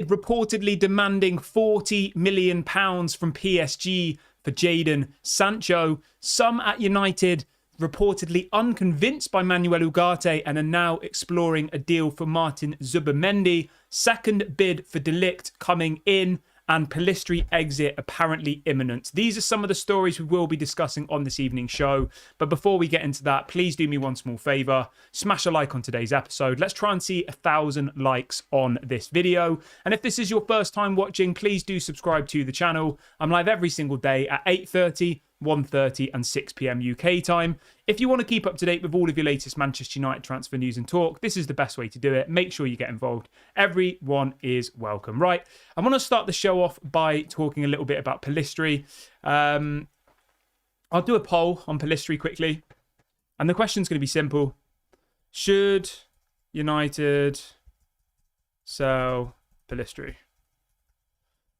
reportedly demanding £40 million from PSG for Jadon Sancho. Some at United reportedly unconvinced by Manuel Ugarte and are now exploring a deal for Martin Zubimendi. Second bid for Ligt coming in, and Pellistri exit apparently imminent. These are some of the stories we will be discussing on this evening's show. But before we get into that, please do me one small favour. Smash a like on today's episode. Let's try and see 1,000 likes on this video. And if this is your first time watching, please do subscribe to the channel. I'm live every single day at 8:30, 1:30 and 6 p.m. UK time. If you want to keep up to date with all of your latest Manchester United transfer news and talk, this is the best way to do it. Make sure you get involved. Everyone is welcome. Right, I want to start the show off by talking a little bit about Pellistri. I'll do a poll on Pellistri quickly. And the question's going to be simple. Should United sell Pellistri?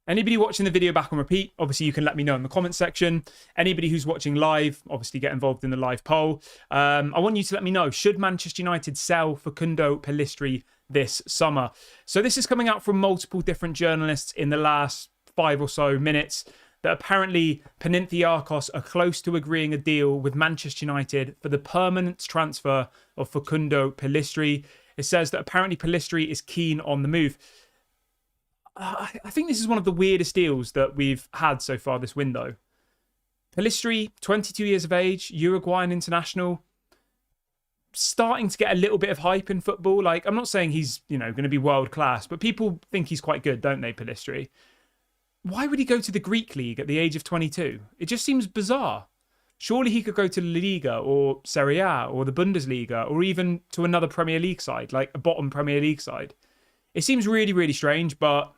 Anybody watching the video back on repeat, obviously you can let me know in the comments section. Anybody who's watching live, obviously get involved in the live poll. I want you to let me know, should Manchester United sell Facundo Pellistri this summer? So this is coming out from multiple different journalists in the last 5 or so minutes, that apparently Panathinaikos are close to agreeing a deal with Manchester United for the permanent transfer of Facundo Pellistri. It says that apparently Pellistri is keen on the move. I think this is one of the weirdest deals that we've had so far this window. Pellistri, 22 years of age, Uruguayan international, starting to get a little bit of hype in football. Like, I'm not saying he's, going to be world class, but people think he's quite good, don't they, Pellistri? Why would he go to the Greek league at the age of 22? It just seems bizarre. Surely he could go to La Liga or Serie A or the Bundesliga or even to another Premier League side, like a bottom Premier League side. It seems really, really strange, but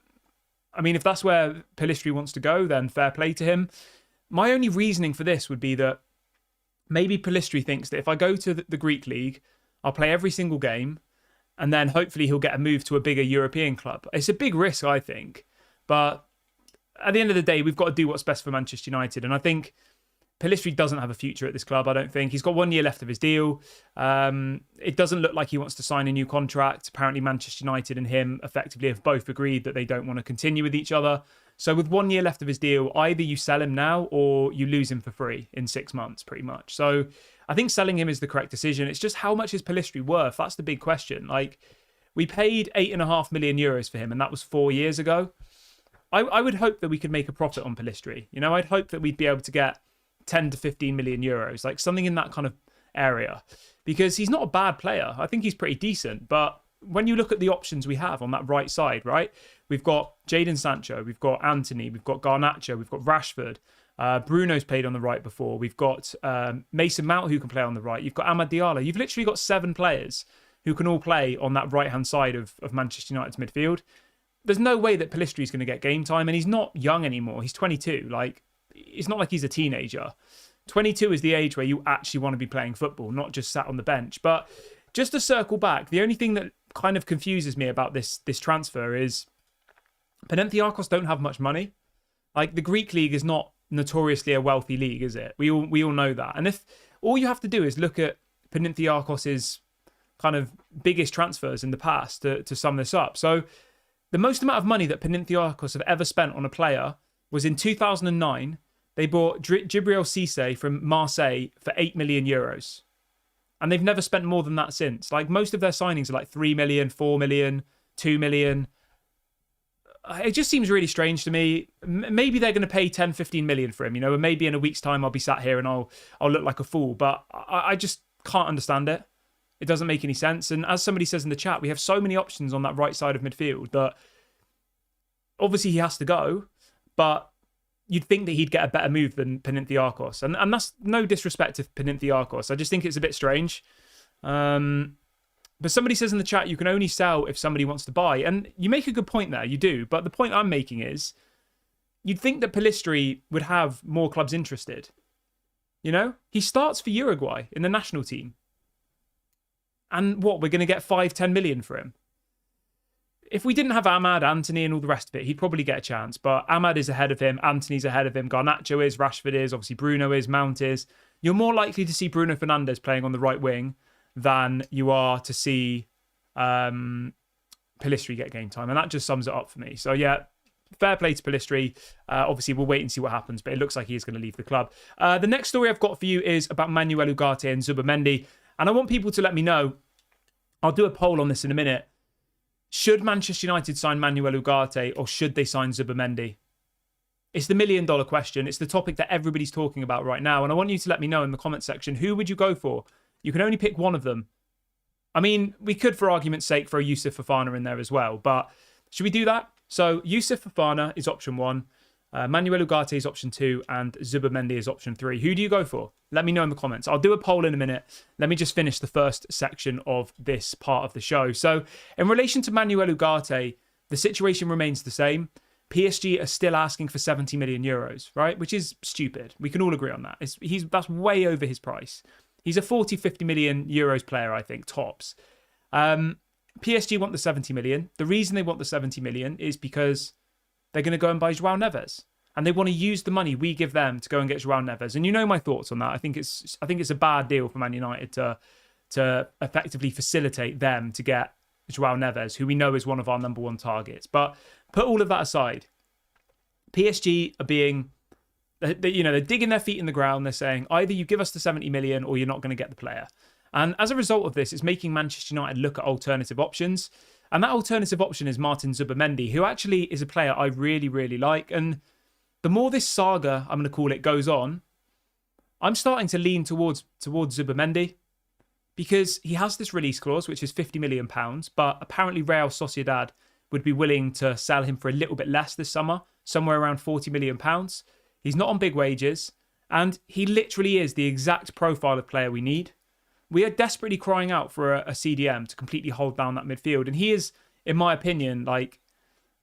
I mean, if that's where Pellistri wants to go, then fair play to him. My only reasoning for this would be that maybe Pellistri thinks that if I go to the Greek league, I'll play every single game, and then hopefully he'll get a move to a bigger European club. It's a big risk, I think. But at the end of the day, we've got to do what's best for Manchester United. And I think Pellistri doesn't have a future at this club, I don't think. He's got 1 year left of his deal. It doesn't look like he wants to sign a new contract. Apparently Manchester United and him effectively have both agreed that they don't want to continue with each other. So with 1 year left of his deal, either you sell him now or you lose him for free in 6 months, pretty much. So I think selling him is the correct decision. It's just, how much is Pellistri worth? That's the big question. Like, we paid €8.5 million for him, and that was 4 years ago. I would hope that we could make a profit on Pellistri. I'd hope that we'd be able to get 10 to 15 million euros, like something in that kind of area, because he's not a bad player. I think he's pretty decent, but when you look at the options we have on that right side, right, we've got Jadon Sancho, we've got Anthony, we've got Garnacho, we've got Rashford, Bruno's played on the right before, we've got Mason Mount who can play on the right, you've got Amad Diallo. You've literally got 7 players who can all play on that right hand side of Manchester United's midfield. There's no way that Pellistri is going to get game time, and he's not young anymore. He's 22. Like, it's not like he's a teenager. 22 is the age where you actually want to be playing football, not just sat on the bench. But just to circle back, the only thing that kind of confuses me about this transfer is Panathinaikos don't have much money. Like, the Greek league is not notoriously a wealthy league, is it? We all know that. And if all you have to do is look at Panathinaikos' kind of biggest transfers in the past to sum this up. So the most amount of money that Panathinaikos have ever spent on a player was in 2009. They bought Djibril Cissé from Marseille for €8 million. And they've never spent more than that since. Like, most of their signings are like 3 million, 4 million, 2 million. It just seems really strange to me. Maybe they're going to pay 10, 15 million for him, and maybe in a week's time I'll be sat here and I'll look like a fool. But I just can't understand it. It doesn't make any sense. And as somebody says in the chat, we have so many options on that right side of midfield that obviously he has to go, but you'd think that he'd get a better move than Panathinaikos. And that's no disrespect to Panathinaikos. I just think it's a bit strange. But somebody says in the chat, you can only sell if somebody wants to buy. And you make a good point there, you do. But the point I'm making is, you'd think that Pellistri would have more clubs interested. He starts for Uruguay in the national team. And what, we're going to get 5-10 million for him? If we didn't have Amad, Anthony and all the rest of it, he'd probably get a chance. But Amad is ahead of him, Anthony's ahead of him, Garnacho is, Rashford is, obviously Bruno is, Mount is. You're more likely to see Bruno Fernandes playing on the right wing than you are to see Pellistri Pellistri get game time. And that just sums it up for me. So, yeah, fair play to Pellistri. Obviously, we'll wait and see what happens, but it looks like he is going to leave the club. The next story I've got for you is about Manuel Ugarte and Zubimendi. And I want people to let me know. I'll do a poll on this in a minute. Should Manchester United sign Manuel Ugarte or should they sign Zubimendi? It's the $1 million question. It's the topic that everybody's talking about right now. And I want you to let me know in the comment section, who would you go for? You can only pick one of them. I mean, we could, for argument's sake, throw Youssouf Fofana in there as well. But should we do that? So Youssouf Fofana is option 1. Manuel Ugarte is option 2. And Zubimendi is option 3. Who do you go for? Let me know in the comments. I'll do a poll in a minute. Let me just finish the first section of this part of the show. So in relation to Manuel Ugarte, the situation remains the same. PSG are still asking for 70 million euros, right? Which is stupid. We can all agree on that. That's way over his price. He's a 40, 50 million euros player, I think, tops. PSG want the 70 million. The reason they want the 70 million is because they're going to go and buy João Neves. And they want to use the money we give them to go and get João Neves. And you know my thoughts on that. I think it's a bad deal for Man United to effectively facilitate them to get João Neves, who we know is one of our number 1 targets. But put all of that aside. PSG are being, they're digging their feet in the ground. They're saying either you give us the 70 million or you're not going to get the player. And as a result of this, it's making Manchester United look at alternative options. And that alternative option is Martin Zubimendi, who actually is a player I really, really like. And the more this saga, I'm going to call it, goes on, I'm starting to lean towards Zubimendi because he has this release clause, which is £50 million. But apparently Real Sociedad would be willing to sell him for a little bit less this summer, somewhere around £40 million. He's not on big wages. And he literally is the exact profile of player we need. We are desperately crying out for a CDM to completely hold down that midfield. And he is, in my opinion, like,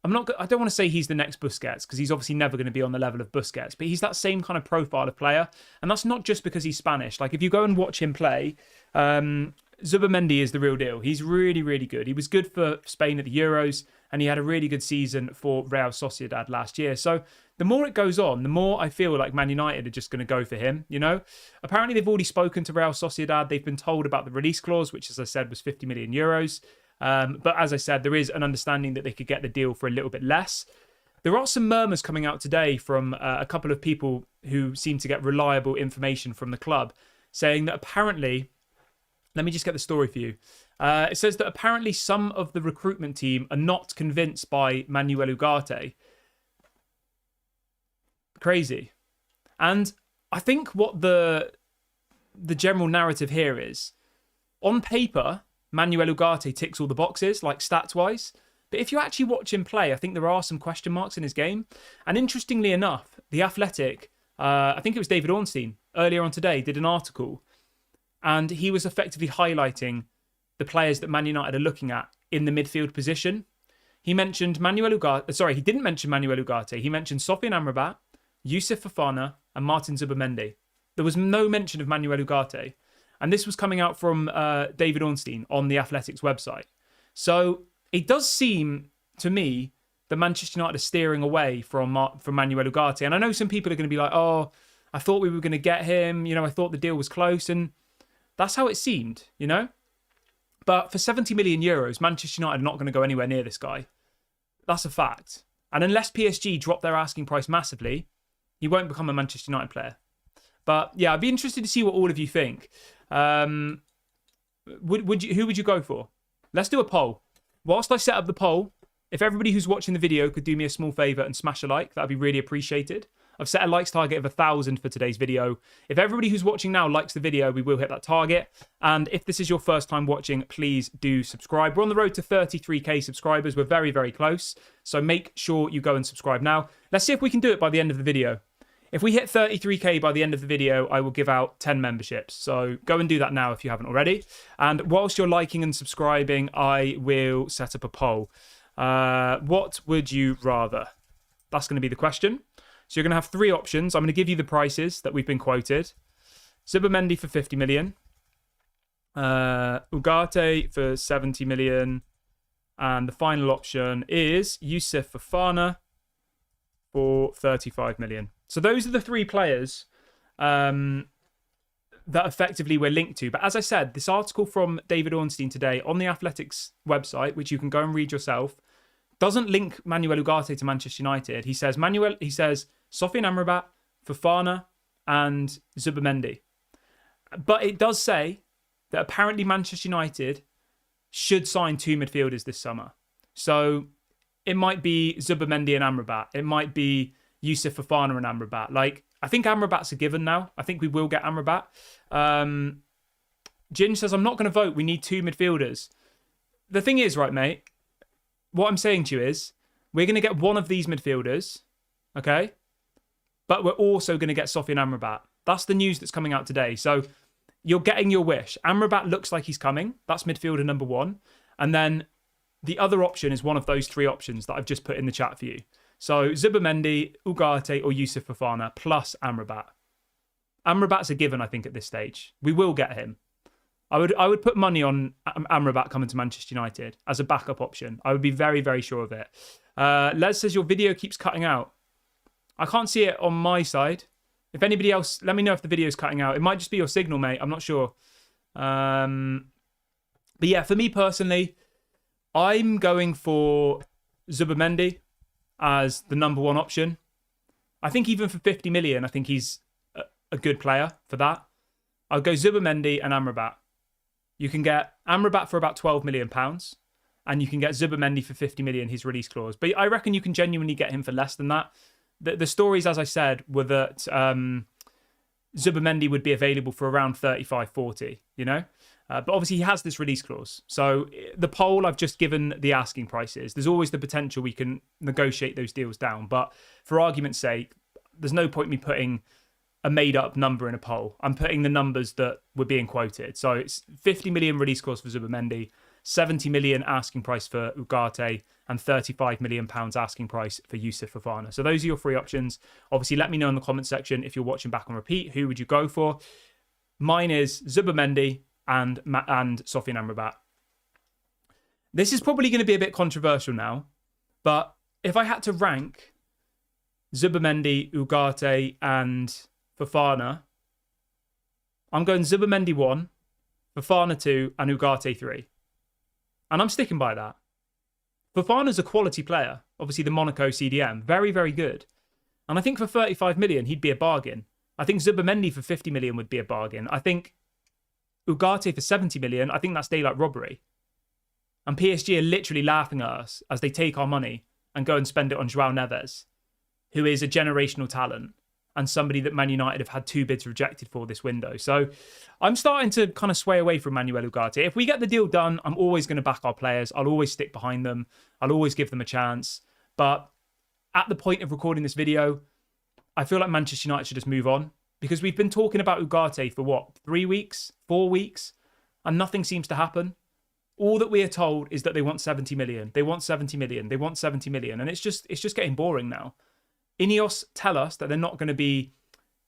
I don't want to say he's the next Busquets because he's obviously never going to be on the level of Busquets, but he's that same kind of profile of player. And that's not just because he's Spanish. Like, if you go and watch him play, Zubimendi is the real deal. He's really, really good. He was good for Spain at the Euros, and he had a really good season for Real Sociedad last year. So the more it goes on, the more I feel like Man United are just going to go for him, you know? Apparently, they've already spoken to Real Sociedad. They've been told about the release clause, which, as I said, was 50 million euros. But as I said, there is an understanding that they could get the deal for a little bit less. There are some murmurs coming out today from a couple of people who seem to get reliable information from the club, saying that apparently, let me just get the story for you. It says that apparently some of the recruitment team are not convinced by Manuel Ugarte. Crazy. And I think what the general narrative here is, on paper, Manuel Ugarte ticks all the boxes, like stats-wise. But if you actually watch him play, I think there are some question marks in his game. And interestingly enough, The Athletic, I think it was David Ornstein, earlier on today, did an article. And he was effectively highlighting the players that Man United are looking at in the midfield position. He mentioned Manuel Ugarte. Sorry, he didn't mention Manuel Ugarte. He mentioned Sofian Amrabat, Youssouf Fofana, and Martin Zubimendi. There was no mention of Manuel Ugarte. And this was coming out from David Ornstein on the Athletics website. So it does seem to me that Manchester United are steering away from Manuel Ugarte. And I know some people are going to be like, oh, I thought we were going to get him. You know, I thought the deal was close. And that's how it seemed, you know. But for 70 million euros, Manchester United are not going to go anywhere near this guy. That's a fact. And unless PSG drop their asking price massively, he won't become a Manchester United player. But yeah, I'd be interested to see what all of you think. Who would you go for? Let's do a poll. Whilst I set up the poll, if everybody who's watching the video could do me a small favour and smash a like, that'd be really appreciated. I've set a likes target of 1,000 for today's video. If everybody who's watching now likes the video, we will hit that target. And if this is your first time watching, please do subscribe. We're on the road to 33k subscribers. We're very, very close. So make sure you go and subscribe now. Let's see if we can do it by the end of the video. If we hit 33k by the end of the video, I will give out 10 memberships. So go and do that now if you haven't already. And whilst you're liking and subscribing, I will set up a poll. What would you rather? That's going to be the question. So you're going to have 3 options. I'm going to give you the prices that we've been quoted. Zubimendi for 50 million. Ugarte for 70 million. And the final option is Youssouf Fofana for 35 million. So those are the 3 players that that effectively we're linked to. But as I said, this article from David Ornstein today on the Athletics website, which you can go and read yourself, doesn't link Manuel Ugarte to Manchester United. He says Sofiane Amrabat, Fofana, and Zubimendi. But it does say that apparently Manchester United should sign 2 midfielders this summer. So it might be Zubimendi and Amrabat. It might be Youssouf Fofana and Amrabat. Like, I think Amrabat's a given now. I think we will get Amrabat. Jin says, I'm not going to vote. We need 2 midfielders. The thing is, right, mate, what I'm saying to you is we're going to get one of these midfielders, okay? But we're also going to get Sofiane Amrabat. That's the news that's coming out today. So you're getting your wish. Amrabat looks like he's coming. That's midfielder number 1. And then the other option is one of those 3 options that I've just put in the chat for you. So Zubimendi, Ugarte, or Youssouf Fofana plus Amrabat. Amrabat's a given, I think, at this stage. We will get him. I would put money on Amrabat coming to Manchester United as a backup option. I would be very, very sure of it. Les says your video keeps cutting out. I can't see it on my side. If anybody else, let me know if the video is cutting out. It might just be your signal, mate. I'm not sure. But yeah, for me personally, I'm going for Zubimendi as the number 1 option. I think even for 50 million, I think he's a good player for that. I'll go Zubimendi and Amrabat. You can get Amrabat for about £12 million, and you can get Zubimendi for 50 million, his release clause. But I reckon you can genuinely get him for less than that. The stories, as I said, were that Zubimendi would be available for around 35, 40, you know? But obviously he has this release clause. So the poll, I've just given the asking prices. There's always the potential we can negotiate those deals down. But for argument's sake, there's no point me putting a made-up number in a poll. I'm putting the numbers that were being quoted. So it's 50 million release clause for Zubimendi, 70 million asking price for Ugarte, and 35 million pounds asking price for Youssouf Fofana. So those are your 3 options. Obviously, let me know in the comment section if you're watching back on repeat. Who would you go for? Mine is Zubimendi and Sofiane Amrabat. This is probably going to be a bit controversial now, but if I had to rank Zubimendi, Ugarte, and Fofana, I'm going Zubimendi 1, Fofana 2, and Ugarte 3. And I'm sticking by that. Fofana's a quality player. Obviously, the Monaco CDM. Very, very good. And I think for 35 million, he'd be a bargain. I think Zubimendi for 50 million would be a bargain. I think Ugarte for 70 million, I think that's daylight robbery. And PSG are literally laughing at us as they take our money and go and spend it on João Neves, who is a generational talent and somebody that Man United have had 2 bids rejected for this window. So I'm starting to kind of sway away from Manuel Ugarte. If we get the deal done, I'm always going to back our players. I'll always stick behind them. I'll always give them a chance. But at the point of recording this video, I feel like Manchester United should just move on, because we've been talking about Ugarte for what, 3 weeks, 4 weeks, and nothing seems to happen. All that we are told is that they want 70 million. They want 70 million. They want 70 million. And it's just getting boring now. Ineos tell us that they're not going to be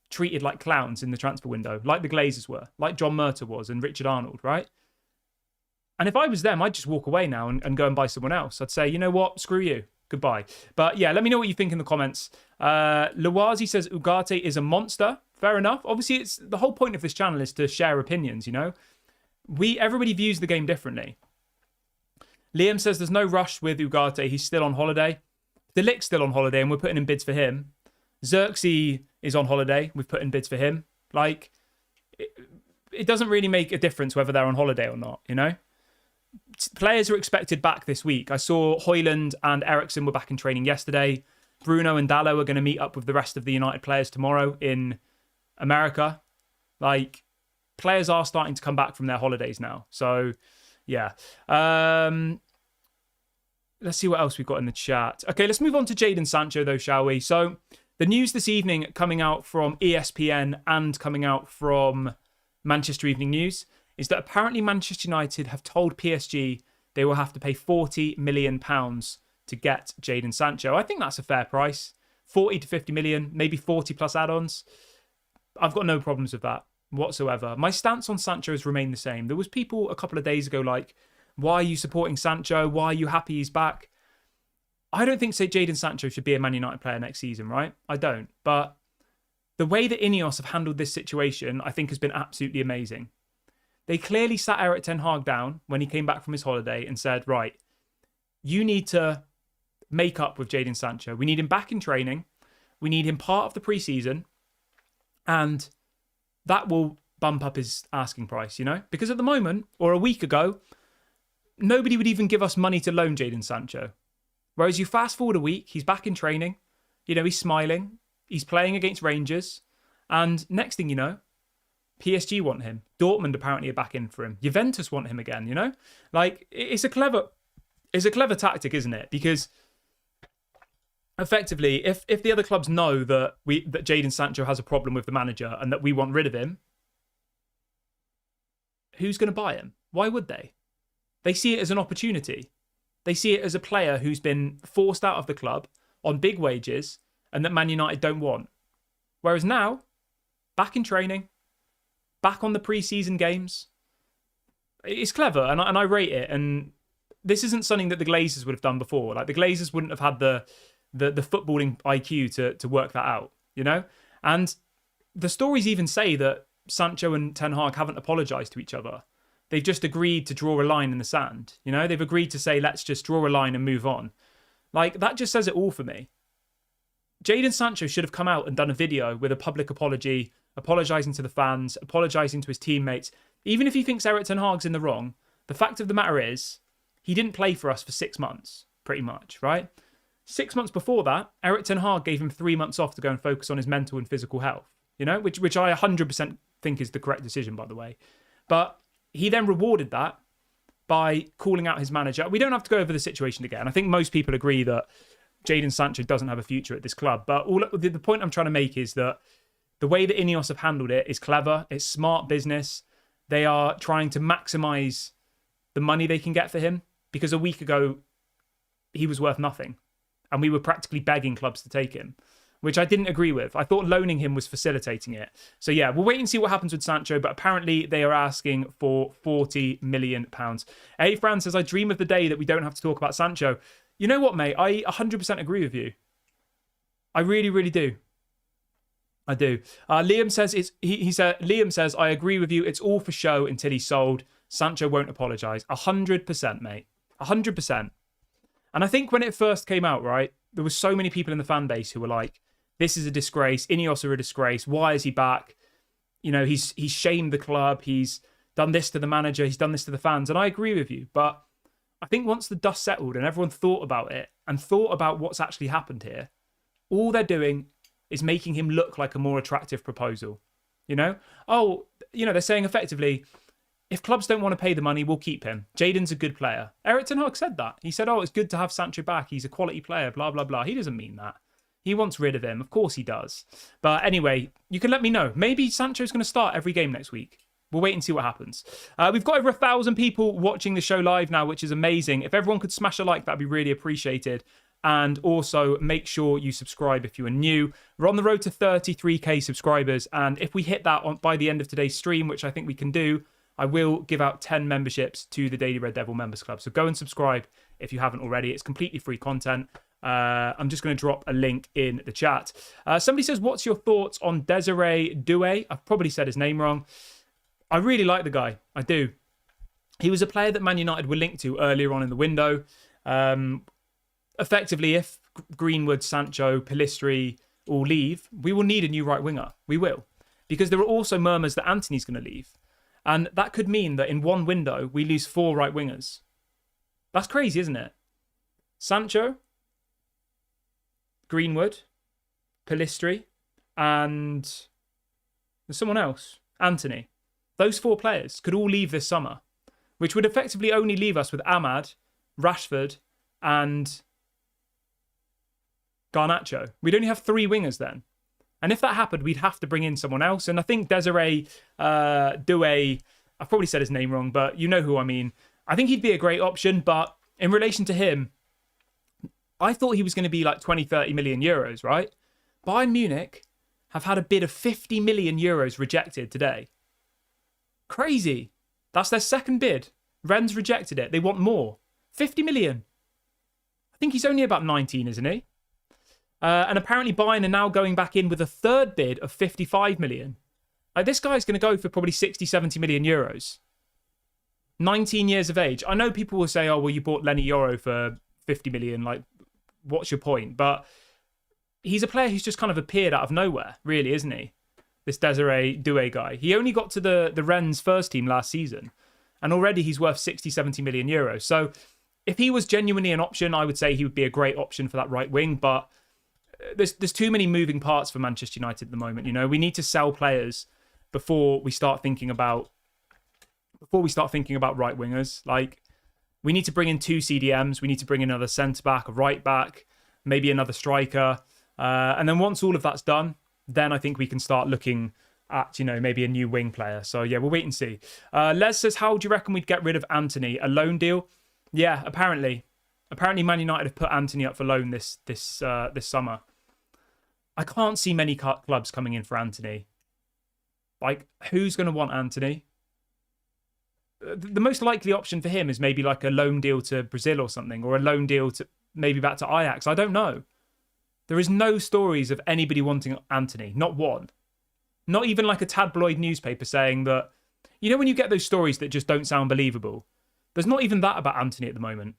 treated like clowns in the transfer window, like the Glazers were, like John Murtough was and Richard Arnold, right? And if I was them, I'd just walk away now and go and buy someone else. I'd say, you know what, screw you, goodbye. But yeah, let me know what you think in the comments. Lawazi says Ugarte is a monster. Fair enough. Obviously, it's the whole point of this channel is to share opinions, you know? Everybody views the game differently. Liam says there's no rush with Ugarte. He's still on holiday. Ligt's still on holiday and we're putting in bids for him. Xerxes is on holiday. We've put in bids for him. Like, it doesn't really make a difference whether they're on holiday or not, you know? Players are expected back this week. I saw Højlund and Eriksen were back in training yesterday. Bruno and Dalot are going to meet up with the rest of the United players tomorrow in America. Like, players are starting to come back from their holidays now. So, yeah. Let's see what else we've got in the chat. Okay, let's move on to Jadon Sancho, though, shall we? So, the news this evening coming out from ESPN and coming out from Manchester Evening News is that apparently Manchester United have told PSG they will have to pay £40 million to get Jadon Sancho. I think that's a fair price. 40 to 50 million, maybe 40 plus add-ons. I've got no problems with that whatsoever. My stance on Sancho has remained the same. There was people a couple of days ago like, why are you supporting Sancho? Why are you happy he's back? I don't think Jadon Sancho should be a Man United player next season, right? I don't. But the way that Ineos have handled this situation, I think, has been absolutely amazing. They clearly sat Erik ten Hag down when he came back from his holiday and said, right, you need to make up with Jadon Sancho. We need him back in training. We need him part of the preseason. And that will bump up his asking price, you know? Because at the moment, or a week ago, nobody would even give us money to loan Jadon Sancho. Whereas you fast forward a week, he's back in training. You know, he's smiling. He's playing against Rangers. And next thing you know, PSG want him. Dortmund apparently are back in for him. Juventus want him again, you know? Like, it's a clever tactic, isn't it? Because effectively, if the other clubs know that Jadon Sancho has a problem with the manager and that we want rid of him, who's going to buy him? Why would they? They see it as an opportunity. They see it as a player who's been forced out of the club on big wages and that Man United don't want. Whereas now, back in training, back on the pre-season games, it's clever and I rate it. And this isn't something that the Glazers would have done before. Like, the Glazers wouldn't have had the footballing IQ to work that out, you know? And the stories even say that Sancho and Ten Hag haven't apologised to each other. They've just agreed to draw a line in the sand, you know? They've agreed to say, let's just draw a line and move on. Like, that just says it all for me. Jadon Sancho should have come out and done a video with a public apology, apologising to the fans, apologising to his teammates. Even if he thinks Erik ten Hag's in the wrong, the fact of the matter is, he didn't play for us for 6 months, pretty much, right? 6 months before that, Erik ten Hag gave him 3 months off to go and focus on his mental and physical health, you know, which I 100% think is the correct decision, by the way. But he then rewarded that by calling out his manager. We don't have to go over the situation again. I think most people agree that Jadon Sancho doesn't have a future at this club. But the point I'm trying to make is that the way that Ineos have handled it is clever. It's smart business. They are trying to maximise the money they can get for him, because a week ago, he was worth nothing. And we were practically begging clubs to take him, which I didn't agree with. I thought loaning him was facilitating it. So yeah, we'll wait and see what happens with Sancho, but apparently they are asking for £40 million. A. Fran says, I dream of the day that we don't have to talk about Sancho. You know what, mate? I 100% agree with you. I really, really do. I do. Liam says, Liam says, I agree with you. It's all for show until he's sold. Sancho won't apologise. 100%, mate. 100%. And I think when it first came out, right, there were so many people in the fan base who were like, this is a disgrace. Ineos are a disgrace. Why is he back? You know, he's shamed the club. He's done this to the manager. He's done this to the fans. And I agree with you. But I think once the dust settled and everyone thought about it and thought about what's actually happened here, all they're doing is making him look like a more attractive proposal. You know? Oh, you know, they're saying effectively, if clubs don't want to pay the money, we'll keep him. Jadon's a good player. Erik ten Hag said that. He said, oh, it's good to have Sancho back. He's a quality player, blah, blah, blah. He doesn't mean that. He wants rid of him. Of course he does. But anyway, you can let me know. Maybe Sancho's going to start every game next week. We'll wait and see what happens. We've got over 1,000 people watching the show live now, which is amazing. If everyone could smash a like, that'd be really appreciated. And also make sure you subscribe if you are new. We're on the road to 33k subscribers. And if we hit that by the end of today's stream, which I think we can do, I will give out 10 memberships to the Daily Red Devil Members Club. So go and subscribe if you haven't already. It's completely free content. I'm just going to drop a link in the chat. Somebody says, what's your thoughts on Desiree Doué? I've probably said his name wrong. I really like the guy. I do. He was a player that Man United were linked to earlier on in the window. Effectively, if Greenwood, Sancho, Pellistri all leave, we will need a new right winger. We will. Because there are also murmurs that Anthony's going to leave. And that could mean that in one window, we lose 4 right wingers. That's crazy, isn't it? Sancho, Greenwood, Pellistri, and there's someone else, Anthony. Those 4 players could all leave this summer, which would effectively only leave us with Ahmad, Rashford, and Garnacho. We'd only have 3 wingers then. And if that happened, we'd have to bring in someone else. And I think Desiree Doué, I've probably said his name wrong, but you know who I mean. I think he'd be a great option. But in relation to him, I thought he was going to be like 20, 30 million euros, right? Bayern Munich have had a bid of 50 million euros rejected today. Crazy. That's their second bid. Rennes rejected it. They want more. 50 million. I think he's only about 19, isn't he? And apparently Bayern are now going back in with a third bid of 55 million. Like, this guy's going to go for probably 60, 70 million euros. 19 years of age. I know people will say, oh, well, you bought Lenny Yoro for 50 million. Like, what's your point? But he's a player who's just kind of appeared out of nowhere, really, isn't he? This Desiree Doué guy. He only got to the Rennes first team last season, and already he's worth 60, 70 million euros. So if he was genuinely an option, I would say he would be a great option for that right wing. But there's too many moving parts for Manchester United at the moment. You know, we need to sell players before we start thinking about right wingers. Like, we need to bring in 2 CDMs. We need to bring in another centre back, a right back, maybe another striker. And then once all of that's done, then I think we can start looking at, you know, maybe a new wing player. So yeah, we'll wait and see. Les says, how do you reckon we'd get rid of Anthony? A loan deal? Yeah, apparently Man United have put Anthony up for loan this summer. I can't see many clubs coming in for Anthony. Like, who's going to want Anthony? The most likely option for him is maybe like a loan deal to Brazil or something, or a loan deal to maybe back to Ajax. I don't know. There is no stories of anybody wanting Anthony. Not one. Not even like a tabloid newspaper saying that, you know, when you get those stories that just don't sound believable, there's not even that about Anthony at the moment.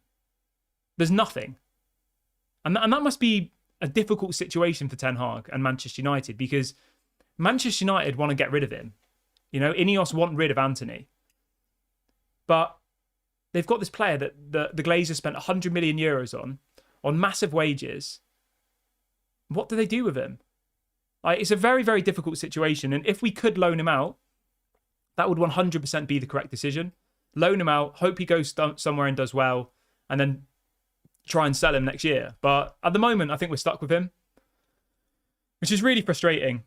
There's nothing. And that must be a difficult situation for Ten Hag and Manchester United, because Manchester United want to get rid of him. You know, Ineos want rid of Anthony. But they've got this player that the Glazers spent 100 million euros on massive wages. What do they do with him? Like, it's a very, very difficult situation. And if we could loan him out, that would 100% be the correct decision. Loan him out, hope he goes somewhere and does well, and then try and sell him next year. But at the moment, I think we're stuck with him, which is really frustrating.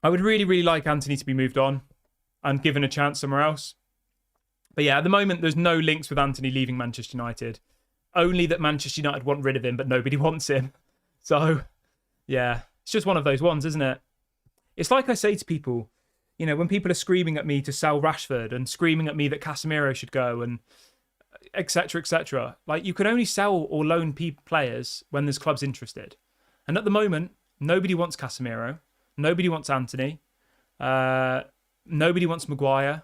I would really, really like Anthony to be moved on and given a chance somewhere else. But yeah, at the moment, there's no links with Anthony leaving Manchester United. Only that Manchester United want rid of him, but nobody wants him. So, yeah, it's just one of those ones, isn't it? It's like I say to people, you know, when people are screaming at me to sell Rashford and screaming at me that Casemiro should go and etc., etc. Like, you can only sell or loan players when there's clubs interested. And at the moment, nobody wants Casemiro. Nobody wants Anthony. Nobody wants Maguire.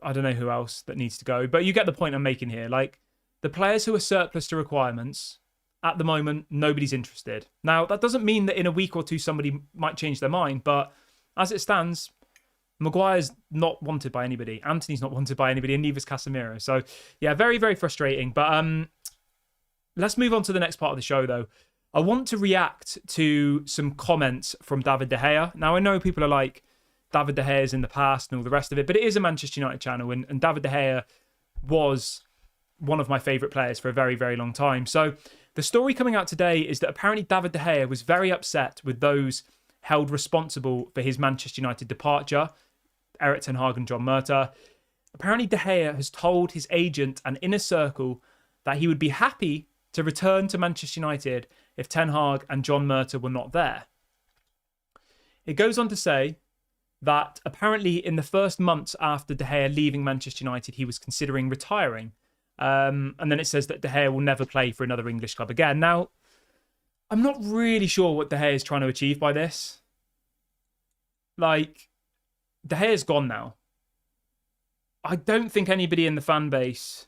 I don't know who else that needs to go. But you get the point I'm making here. Like, the players who are surplus to requirements, at the moment, nobody's interested. Now, that doesn't mean that in a week or two somebody might change their mind. But as it stands, Maguire's not wanted by anybody. Anthony's not wanted by anybody, and neither's Casemiro. So, yeah, very, very frustrating. But let's move on to the next part of the show, though. I want to react to some comments from David De Gea. Now, I know people are like, David De Gea's in the past and all the rest of it, but it is a Manchester United channel, and David De Gea was one of my favourite players for a very, very long time. So the story coming out today is that apparently David De Gea was very upset with those held responsible for his Manchester United departure, Erik ten Hag and John Murtough. Apparently De Gea has told his agent and inner circle that he would be happy to return to Manchester United if Ten Hag and John Murtough were not there. It goes on to say that apparently in the first months after De Gea leaving Manchester United, he was considering retiring. And then it says that De Gea will never play for another English club again. Now, I'm not really sure what De Gea is trying to achieve by this. Like, De Gea's gone now. I don't think anybody in the fan base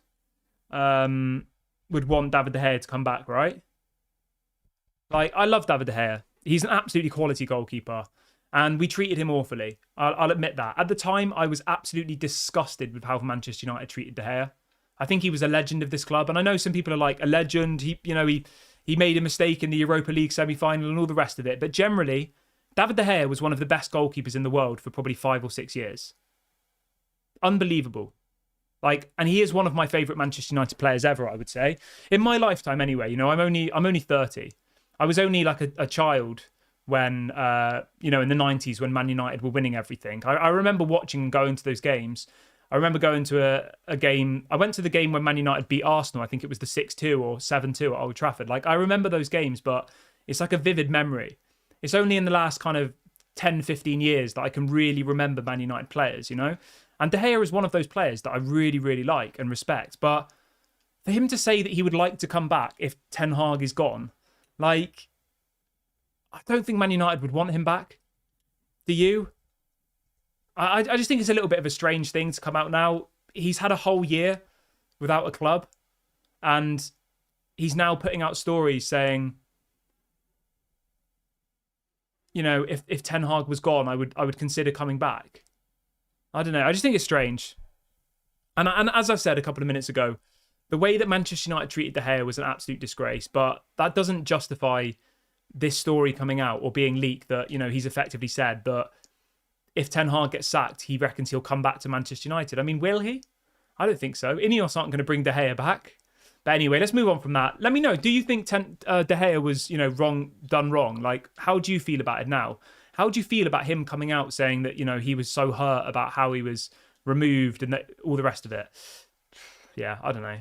would want David De Gea to come back, right? Like, I love David De Gea. He's an absolutely quality goalkeeper. And we treated him awfully. I'll admit that. At the time, I was absolutely disgusted with how Manchester United treated De Gea. I think he was a legend of this club. And I know some people are like, a legend. He made a mistake in the Europa League semi-final and all the rest of it. But generally, David De Gea was one of the best goalkeepers in the world for probably 5 or 6 years. Unbelievable. Like, and he is one of my favourite Manchester United players ever, I would say. In my lifetime anyway. You know, I'm only 30. I was only like a child when, in the 90s when Man United were winning everything. I remember watching and going to those games. I remember going to a game. I went to the game when Man United beat Arsenal. I think it was the 6-2 or 7-2 at Old Trafford. Like, I remember those games, but it's like a vivid memory. It's only in the last kind of 10, 15 years that I can really remember Man United players, you know? And De Gea is one of those players that I really, really like and respect. But for him to say that he would like to come back if Ten Hag is gone, Like, I don't think Man United would want him back. Do you? I just think it's a little bit of a strange thing to come out now. He's had a whole year without a club, and he's now putting out stories saying, you know, if Ten Hag was gone, I would consider coming back. I don't know. I just think it's strange. And as I said a couple of minutes ago, the way that Manchester United treated De Gea was an absolute disgrace, but that doesn't justify this story coming out or being leaked that, you know, he's effectively said that if Ten Hag gets sacked, he reckons he'll come back to Manchester United. I mean, will he? I don't think so. Ineos aren't going to bring De Gea back. But anyway, let's move on from that. Let me know, do you think De Gea was, you know, done wrong? Like, how do you feel about it now? How do you feel about him coming out saying that, you know, he was so hurt about how he was removed and that, all the rest of it? Yeah, I don't know.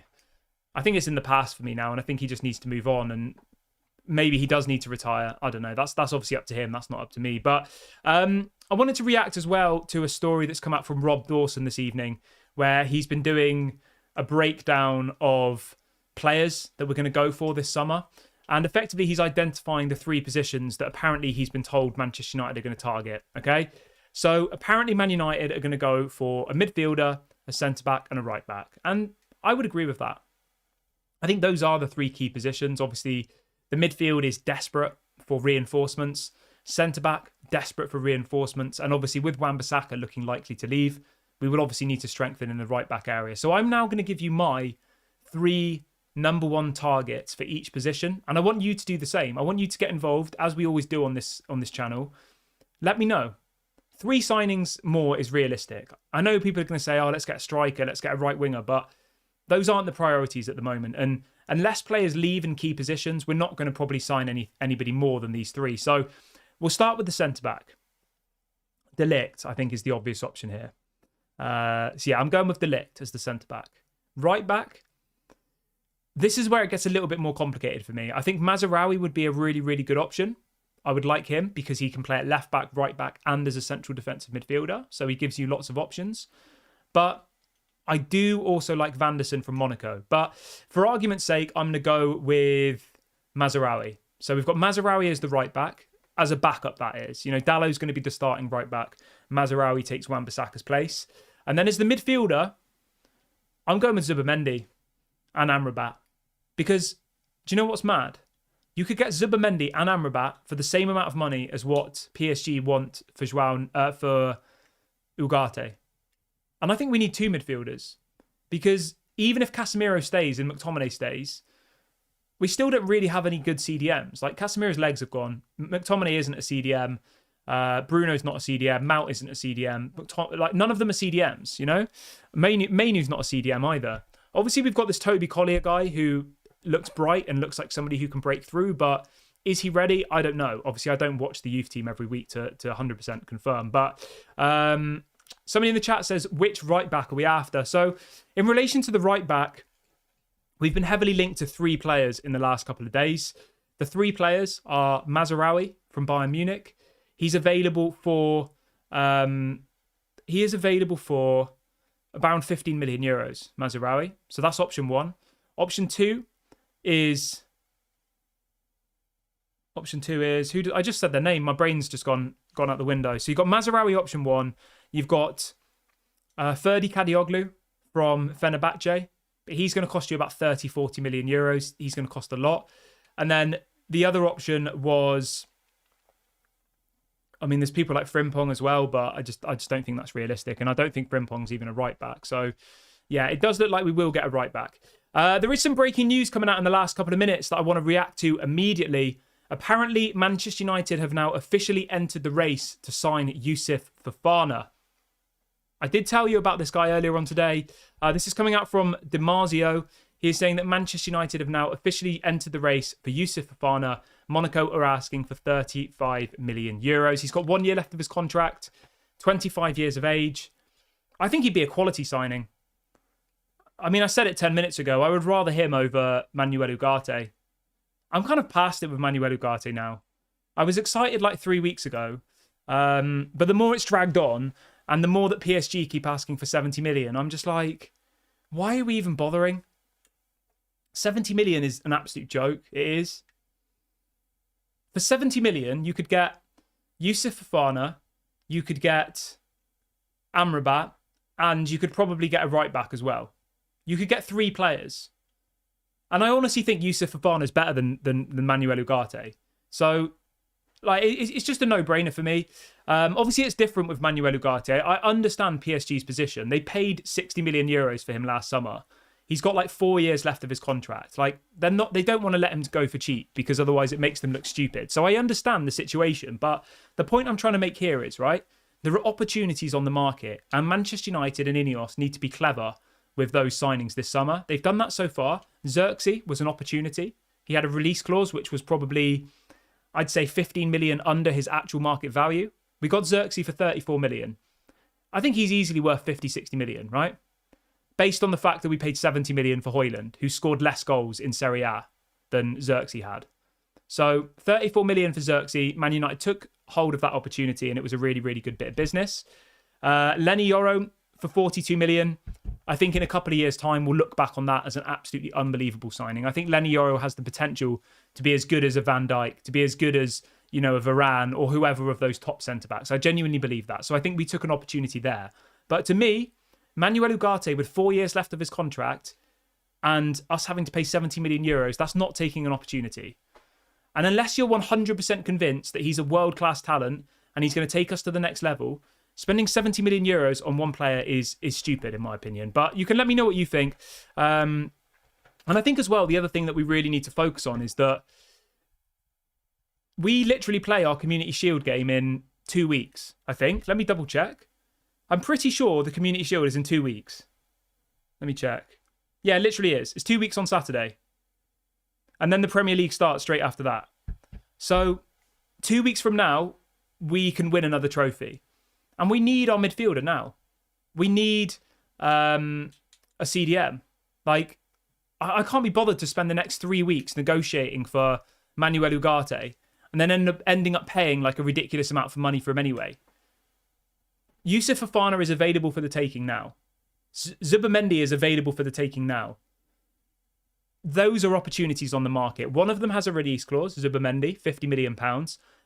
I think it's in the past for me now, and I think he just needs to move on, and maybe he does need to retire. I don't know. That's obviously up to him. That's not up to me. But I wanted to react as well to a story that's come out from Rob Dawson this evening, where he's been doing a breakdown of players that we're going to go for this summer. And effectively, he's identifying the 3 positions that apparently he's been told Manchester United are going to target. Okay? So apparently Man United are going to go for a midfielder, a centre-back and a right-back. And I would agree with that. I think those are the 3 key positions. Obviously, the midfield is desperate for reinforcements. Centre-back, desperate for reinforcements. And obviously, with Wan-Bissaka looking likely to leave, we will obviously need to strengthen in the right-back area. So I'm now going to give you my 3 number 1 targets for each position. And I want you to do the same. I want you to get involved, as we always do on this channel. Let me know. 3 signings more is realistic. I know people are going to say, oh, let's get a striker, let's get a right winger, but those aren't the priorities at the moment. And unless players leave in key positions, we're not going to probably sign anybody more than these 3. So we'll start with the centre-back. Ligt, I think, is the obvious option here. So yeah, I'm going with Ligt as the centre-back. Right-back, this is where it gets a little bit more complicated for me. I think Mazraoui would be a really, really good option. I would like him because he can play at left-back, right-back, and as a central defensive midfielder. So he gives you lots of options. But I do also like Vanderson from Monaco. But for argument's sake, I'm going to go with Mazraoui. So we've got Mazraoui as the right-back. As a backup, that is. You know, Dallow's going to be the starting right-back. Mazraoui takes Wan-Bissaka's place. And then as the midfielder, I'm going with Zubimendi and Amrabat. Because, do you know what's mad? You could get Zubimendi and Amrabat for the same amount of money as what PSG want for Ugarte. And I think we need 2 midfielders. Because even if Casemiro stays and McTominay stays, we still don't really have any good CDMs. Like, Casemiro's legs have gone. McTominay isn't a CDM. Bruno's not a CDM. Mount isn't a CDM. Like, none of them are CDMs, you know? Mainu's not a CDM either. Obviously, we've got this Toby Collier guy who looks bright and looks like somebody who can break through, but is he ready? I don't know. Obviously, I don't watch the youth team every week to 100% confirm. But somebody in the chat says, which right back are we after? So in relation to the right back, we've been heavily linked to 3 players in the last couple of days. The 3 players are Mazraoui from Bayern Munich. He's available for around 15 million euros, Mazraoui. So that's option 1. Option 2 is I just said their name. My brain's just gone out the window. So you've got Mazraoui option 1. You've got Ferdi Kadioglu from Fenerbahce. But he's going to cost you about 40 million euros. He's going to cost a lot. And then the other option was, I mean, there's people like Frimpong as well, but I just don't think that's realistic. And I don't think Frimpong's even a right back. So yeah, it does look like we will get a right back. There is some breaking news coming out in the last couple of minutes that I want to react to immediately. Apparently, Manchester United have now officially entered the race to sign Youssouf Fofana. I did tell you about this guy earlier on today. This is coming out from DiMarzio. He is saying that Manchester United have now officially entered the race for Youssouf Fofana. Monaco are asking for 35 million euros. He's got 1 year left of his contract, 25 years of age. I think he'd be a quality signing. I mean, I said it 10 minutes ago. I would rather him over Manuel Ugarte. I'm kind of past it with Manuel Ugarte now. I was excited like 3 weeks ago. But the more it's dragged on, and the more that PSG keep asking for 70 million, I'm just like, why are we even bothering? 70 million is an absolute joke. It is. For 70 million, you could get Youssouf Fofana, you could get Amrabat, and you could probably get a right back as well. You could get 3 players. And I honestly think Youssouf Fofana is better than Manuel Ugarte. So, like, it's just a no-brainer for me. Obviously, it's different with Manuel Ugarte. I understand PSG's position. They paid 60 million euros for him last summer. He's got like 4 years left of his contract. Like, they don't want to let him go for cheap because otherwise it makes them look stupid. So I understand the situation. But the point I'm trying to make here is, right, there are opportunities on the market, and Manchester United and Ineos need to be clever with those signings this summer. They've done that so far. Xerxes was an opportunity. He had a release clause, which was probably, I'd say, 15 million under his actual market value. We got Xerxes for 34 million. I think he's easily worth 50, 60 million, right? Based on the fact that we paid 70 million for Højlund, who scored less goals in Serie A than Xerxes had. So 34 million for Xerxes. Man United took hold of that opportunity, and it was a really, really good bit of business. Lenny Yoro for 42 million. I think in a couple of years' time, we'll look back on that as an absolutely unbelievable signing. I think Lenny Yoro has the potential to be as good as a Van Dijk, to be as good as, you know, a Varane or whoever of those top centre-backs. I genuinely believe that. So I think we took an opportunity there. But to me, Manuel Ugarte, with 4 years left of his contract and us having to pay 70 million euros, that's not taking an opportunity. And unless you're 100% convinced that he's a world-class talent and he's going to take us to the next level, spending 70 million euros on one player is stupid, in my opinion. But you can let me know what you think. And I think as well, the other thing that we really need to focus on is that we literally play our Community Shield game in 2 weeks, I think. Let me double check. I'm pretty sure the Community Shield is in 2 weeks. Let me check. Yeah, it literally is. It's 2 weeks on Saturday. And then the Premier League starts straight after that. So 2 weeks from now, we can win another trophy. And we need our midfielder now. We need a CDM. Like, I can't be bothered to spend the next 3 weeks negotiating for Manuel Ugarte and then ending up paying like a ridiculous amount of money for him anyway. Youssouf Fofana is available for the taking now. Zubimendi is available for the taking now. Those are opportunities on the market. One of them has a release clause, Zubimendi, £50 million.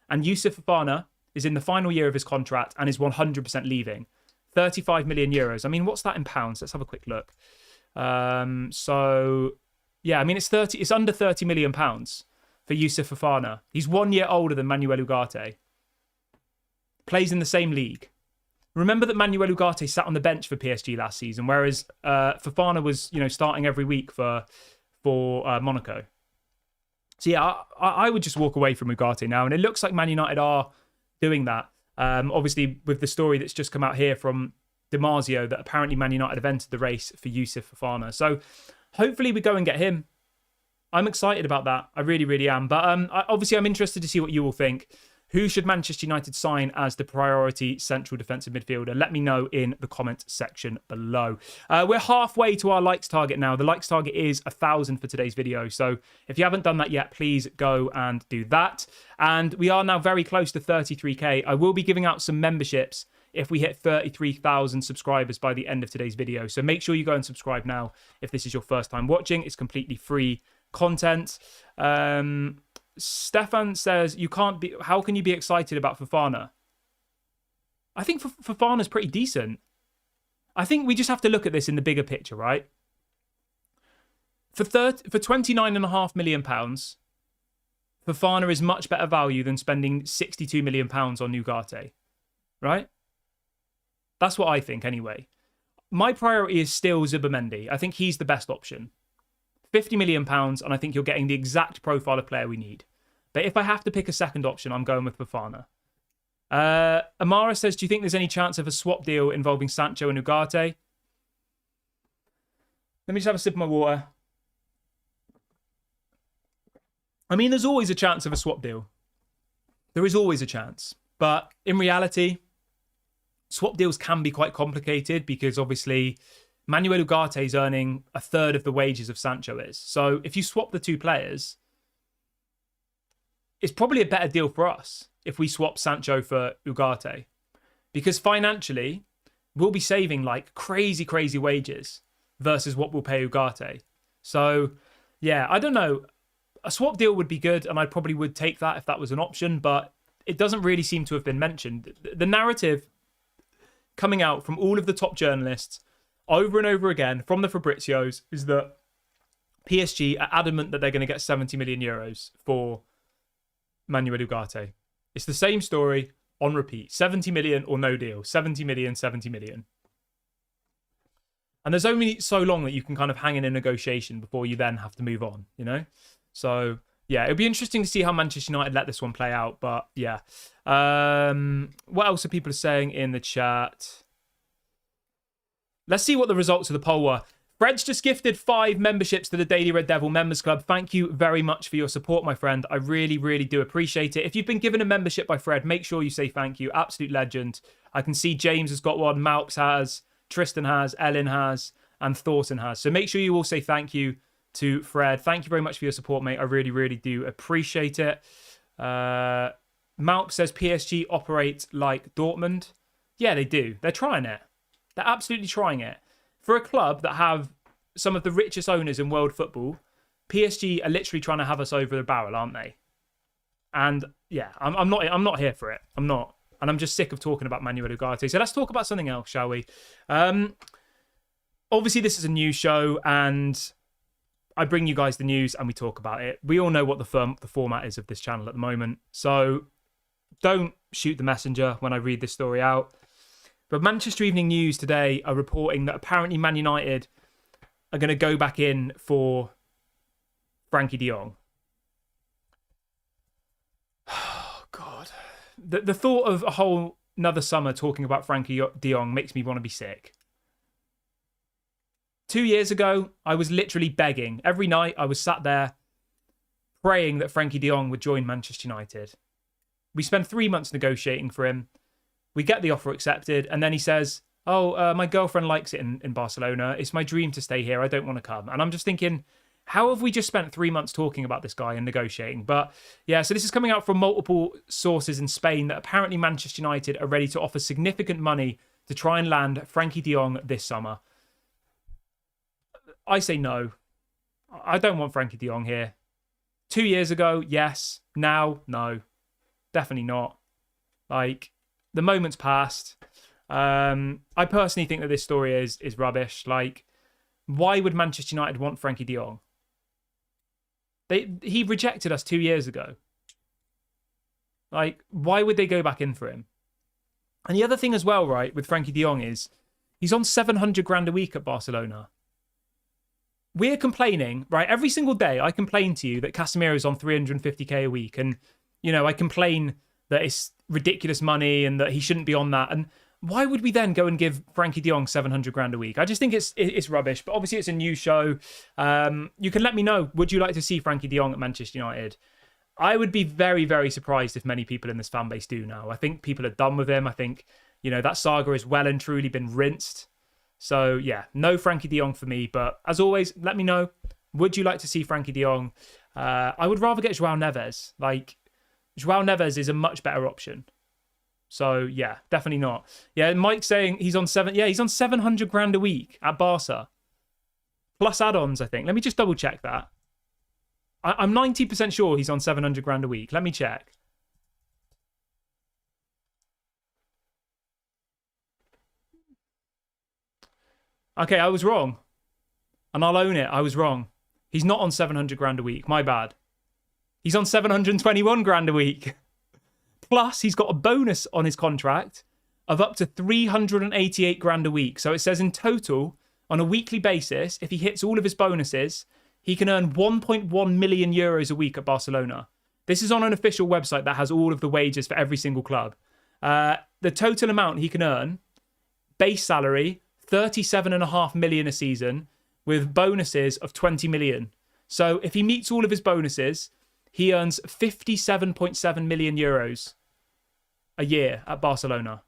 And Youssouf Fofana is in the final year of his contract and is 100% leaving. 35 million euros. I mean, what's that in pounds? Let's have a quick look. So, yeah, I mean, it's under 30 million pounds for Youssouf Fofana. He's 1 year older than Manuel Ugarte. Plays in the same league. Remember that Manuel Ugarte sat on the bench for PSG last season, whereas Fofana was, you know, starting every week for Monaco. So yeah, I would just walk away from Ugarte now, and it looks like Man United are doing that. Obviously, with the story that's just come out here from DiMarzio that apparently Man United have entered the race for Youssouf Fofana. So hopefully we go and get him. I'm excited about that. I really, really am. But obviously, I'm interested to see what you all think. Who should Manchester United sign as the priority central defensive midfielder? Let me know in the comment section below. We're halfway to our likes target now. The likes target is 1,000 for today's video. So if you haven't done that yet, please go and do that. And we are now very close to 33k. I will be giving out some memberships if we hit 33,000 subscribers by the end of today's video. So make sure you go and subscribe now if this is your first time watching. It's completely free content. Stefan says, how can you be excited about Fofana? I think Fofana's pretty decent. I think we just have to look at this in the bigger picture, right? For £29.5 million, Fofana is much better value than spending £62 million on Ugarte, right? That's what I think anyway. My priority is still Zubimendi. I think he's the best option. £50 million, and I think you're getting the exact profile of player we need. But if I have to pick a second option, I'm going with Fofana. Amara says, do you think there's any chance of a swap deal involving Sancho and Ugarte? Let me just have a sip of my water. I mean, there's always a chance of a swap deal. There is always a chance. But in reality, swap deals can be quite complicated because obviously Manuel Ugarte is earning a third of the wages of Sancho is. So if you swap the two players, it's probably a better deal for us if we swap Sancho for Ugarte. Because financially, we'll be saving like crazy, crazy wages versus what we'll pay Ugarte. So, yeah, I don't know. a swap deal would be good, and I probably would take that if that was an option, but it doesn't really seem to have been mentioned. The narrative coming out from all of the top journalists over and over again from the Fabrizios is that PSG are adamant that they're going to get 70 million euros for Manuel Ugarte. It's the same story on repeat. 70 million or no deal. 70 million, 70 million. And there's only so long that you can kind of hang in a negotiation before you then have to move on, you know? So, yeah, it'll be interesting to see how Manchester United let this one play out. But, yeah. What else are people saying in the chat? Let's see what the results of the poll were. Fred's just gifted 5 memberships to the Daily Red Devil Members Club. Thank you very much for your support, my friend. I really, really do appreciate it. If you've been given a membership by Fred, make sure you say thank you. Absolute legend. I can see James has got one, Malks has, Tristan has, Ellen has, and Thornton has. So make sure you all say thank you to Fred. Thank you very much for your support, mate. I really, really do appreciate it. Malk says PSG operate like Dortmund. Yeah, they do. They're trying it. They're absolutely trying it. For a club that have some of the richest owners in world football, PSG are literally trying to have us over the barrel, aren't they? And yeah, I'm not here for it. I'm not. And I'm just sick of talking about Manuel Ugarte. So let's talk about something else, shall we? Obviously, this is a news show, and I bring you guys the news and we talk about it. We all know what the format is of this channel at the moment. So don't shoot the messenger when I read this story out. But Manchester Evening News today are reporting that apparently Man United are going to go back in for Frankie de Jong. Oh, God. The thought of a whole another summer talking about Frankie de Jong makes me want to be sick. 2 years ago, I was literally begging. Every night, I was sat there praying that Frankie de Jong would join Manchester United. We spent 3 months negotiating for him. We get the offer accepted, and then he says, my girlfriend likes it in Barcelona. It's my dream to stay here. I don't want to come. And I'm just thinking, how have we just spent 3 months talking about this guy and negotiating? But yeah, so this is coming out from multiple sources in Spain that apparently Manchester United are ready to offer significant money to try and land Frankie de Jong this summer. I say no. I don't want Frankie de Jong here. 2 years ago, yes. Now, no. Definitely not. Like, the moment's passed. I personally think that this story is rubbish. Like, why would Manchester United want Frankie de Jong? He rejected us 2 years ago. Like, why would they go back in for him? And the other thing as well, right, with Frankie de Jong is he's on 700 grand a week at Barcelona. We're complaining, right? Every single day I complain to you that Casemiro's on 350k a week. And, you know, I complain that it's ridiculous money and that he shouldn't be on that. And why would we then go and give Frankie de Jong 700 grand a week? I just think it's rubbish. But obviously it's a new show. You can let me know, would you like to see Frankie de Jong at Manchester United? I would be very, very surprised if many people in this fan base do now. I think people are done with him. I think, you know, that saga has well and truly been rinsed. So, yeah, no Frankie de Jong for me. But as always, let me know. Would you like to see Frankie de Jong? I would rather get João Neves. Like, João Neves is a much better option. So, yeah, definitely not. Yeah, Mike's saying he's on 700 grand a week at Barca. Plus add-ons, I think. Let me just double check that. I'm 90% sure he's on 700 grand a week. Let me check. Okay, I was wrong. And I'll own it. I was wrong. He's not on 700 grand a week. My bad. He's on 721 grand a week. Plus, he's got a bonus on his contract of up to 388 grand a week. So it says in total, on a weekly basis, if he hits all of his bonuses, he can earn 1.1 million euros a week at Barcelona. This is on an official website that has all of the wages for every single club. The total amount he can earn, base salary, 37.5 million a season, with bonuses of 20 million. So if he meets all of his bonuses, he earns 57.7 million euros a year at Barcelona.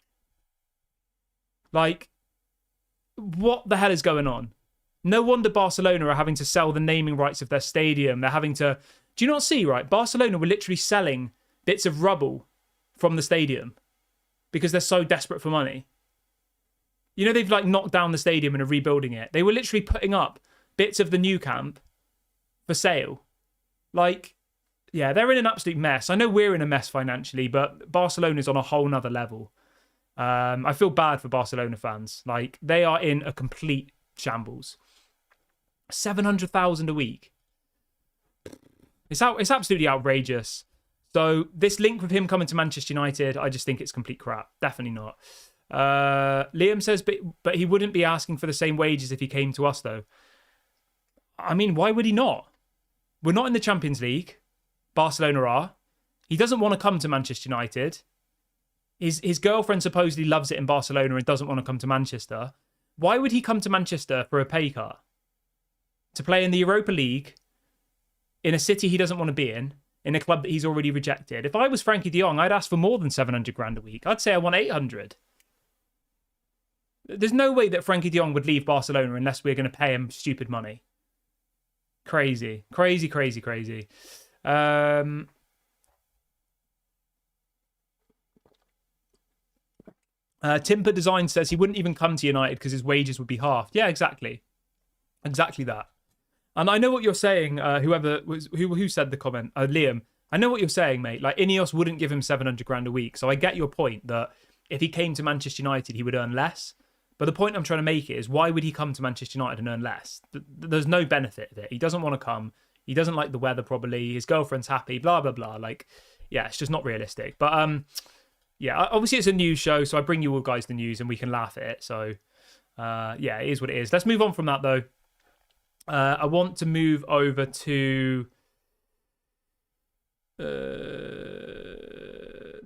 Like, what the hell is going on? No wonder Barcelona are having to sell the naming rights of their stadium. They're having to... Do you not see, right? Barcelona were literally selling bits of rubble from the stadium because they're so desperate for money. You know, they've like knocked down the stadium and are rebuilding it. They were literally putting up bits of the new camp for sale. Like, yeah, they're in an absolute mess. I know we're in a mess financially, but Barcelona's on a whole nother level. I feel bad for Barcelona fans. Like, they are in a complete shambles. 700,000 a week. It's absolutely outrageous. So this link with him coming to Manchester United, I just think it's complete crap. Definitely not. Liam says, but he wouldn't be asking for the same wages if he came to us, though. I mean, why would he not? We're not in the Champions League. Barcelona are. He doesn't want to come to Manchester United. His girlfriend supposedly loves it in Barcelona and doesn't want to come to Manchester. Why would he come to Manchester for a pay cut? To play in the Europa League, in a city he doesn't want to be in a club that he's already rejected. If I was Frankie de Jong, I'd ask for more than 700 grand a week. I'd say I want 800. There's no way that Frankie de Jong would leave Barcelona unless we're going to pay him stupid money. Crazy. Crazy, crazy, crazy. Timper Design says he wouldn't even come to United because his wages would be halved. Yeah, exactly. Exactly that. And I know what you're saying, who said the comment, Liam. I know what you're saying, mate. Like, Ineos wouldn't give him 700 grand a week. So I get your point that if he came to Manchester United, he would earn less. But the point I'm trying to make is, why would he come to Manchester United and earn less? There's no benefit of it. He doesn't want to come. He doesn't like the weather probably. His girlfriend's happy, blah, blah, blah. Like, yeah, it's just not realistic. But, yeah, obviously it's a news show, so I bring you all guys the news and we can laugh at it. So, yeah, it is what it is. Let's move on from that, though. I want to move over to...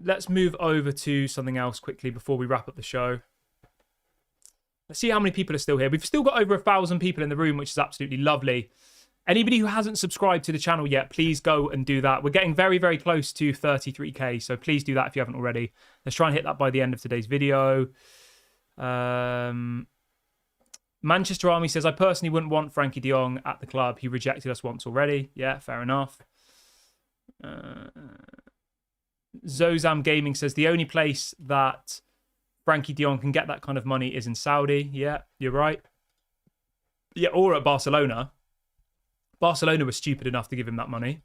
let's move over to something else quickly before we wrap up the show. Let's see how many people are still here. We've still got over 1,000 people in the room, which is absolutely lovely. Anybody who hasn't subscribed to the channel yet, please go and do that. We're getting very, very close to 33k, so please do that if you haven't already. Let's try and hit that by the end of today's video. Manchester Army says, I personally wouldn't want Frankie de Jong at the club. He rejected us once already. Yeah, fair enough. Zozam Gaming says, the only place that Frankie de Jong can get that kind of money is in Saudi. Yeah, you're right. Yeah, or at Barcelona. Barcelona was stupid enough to give him that money.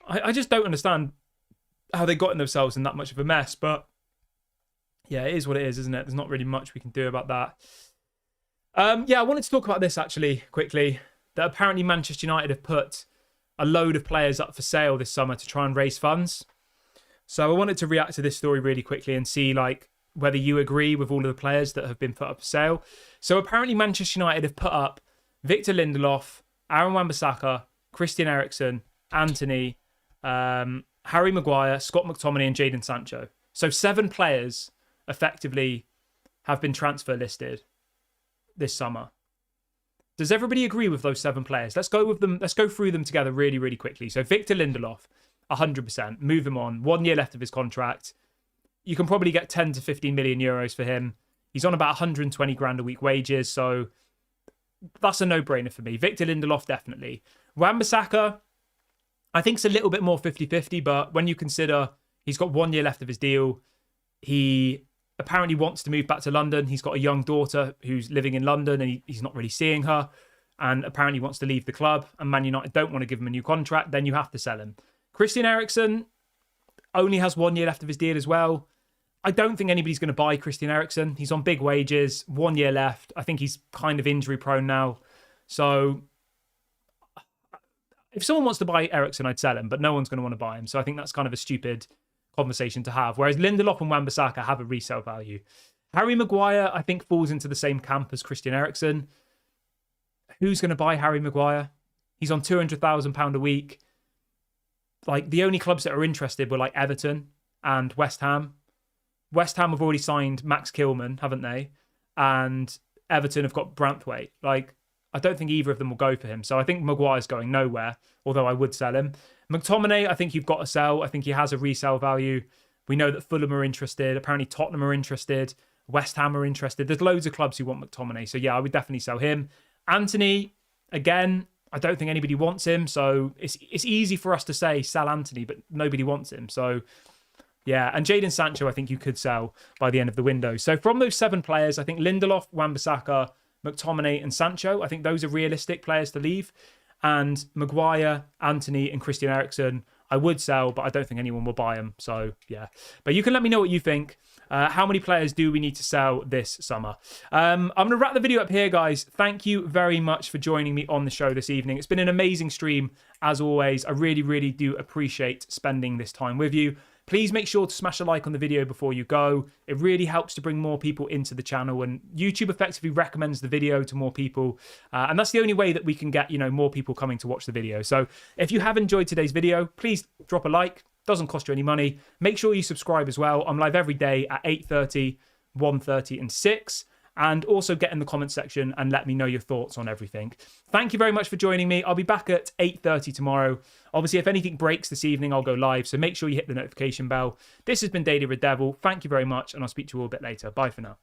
I just don't understand how they got themselves in that much of a mess, but yeah, it is what it is, isn't it? There's not really much we can do about that. Yeah, I wanted to talk about this actually quickly, that apparently Manchester United have put a load of players up for sale this summer to try and raise funds. So I wanted to react to this story really quickly and see like whether you agree with all of the players that have been put up for sale. So apparently Manchester United have put up Victor Lindelof, Aaron Wan-Bissaka, Christian Eriksen, Anthony, Harry Maguire, Scott McTominay and Jadon Sancho. So 7 players effectively have been transfer listed this summer. Does everybody agree with those 7 players? Let's go with them. Let's go through them together really, really quickly. So Victor Lindelof, 100%. Move him on. 1 year left of his contract. You can probably get 10 to 15 million euros for him. He's on about 120 grand a week wages. So that's a no-brainer for me. Victor Lindelof, definitely. Wan-Bissaka, I think it's a little bit more 50-50, but when you consider he's got 1 year left of his deal, he apparently wants to move back to London. He's got a young daughter who's living in London and he's not really seeing her, and apparently wants to leave the club, and Man United don't want to give him a new contract, then you have to sell him. Christian Eriksen only has 1 year left of his deal as well. I don't think anybody's going to buy Christian Eriksen. He's on big wages, 1 year left. I think he's kind of injury prone now. So if someone wants to buy Eriksen, I'd sell him, but no one's going to want to buy him. So I think that's kind of a stupid conversation to have. Whereas Lindelof and Wan-Bissaka have a resale value. Harry Maguire, I think, falls into the same camp as Christian Eriksen. Who's going to buy Harry Maguire? He's on £200,000 a week. Like, the only clubs that are interested were like Everton and West Ham. West Ham have already signed Max Kilman, haven't they? And Everton have got Branthwaite. Like, I don't think either of them will go for him. So I think Maguire's going nowhere, although I would sell him. McTominay, I think you've got to sell. I think he has a resale value. We know that Fulham are interested. Apparently Tottenham are interested. West Ham are interested. There's loads of clubs who want McTominay. So yeah, I would definitely sell him. Anthony, again, I don't think anybody wants him. So it's easy for us to say sell Anthony, but nobody wants him. So yeah, and Jadon Sancho, I think you could sell by the end of the window. So from those 7 players, I think Lindelof, Wan-Bissaka, McTominay and Sancho, I think those are realistic players to leave. And Maguire, Anthony, and Christian Eriksen, I would sell, but I don't think anyone will buy them. So, yeah. But you can let me know what you think. How many players do we need to sell this summer? I'm going to wrap the video up here, guys. Thank you very much for joining me on the show this evening. It's been an amazing stream, as always. I really, really do appreciate spending this time with you. Please make sure to smash a like on the video before you go. It really helps to bring more people into the channel, and YouTube effectively recommends the video to more people. And that's the only way that we can get, more people coming to watch the video. So if you have enjoyed today's video, please drop a like. Doesn't cost you any money. Make sure you subscribe as well. I'm live every day at 8:30, 1:30 and 6. And also get in the comment section and let me know your thoughts on everything. Thank you very much for joining me. I'll be back at 8:30 tomorrow. Obviously, if anything breaks this evening, I'll go live. So make sure you hit the notification bell. This has been Daily Red Devil. Thank you very much. And I'll speak to you all a bit later. Bye for now.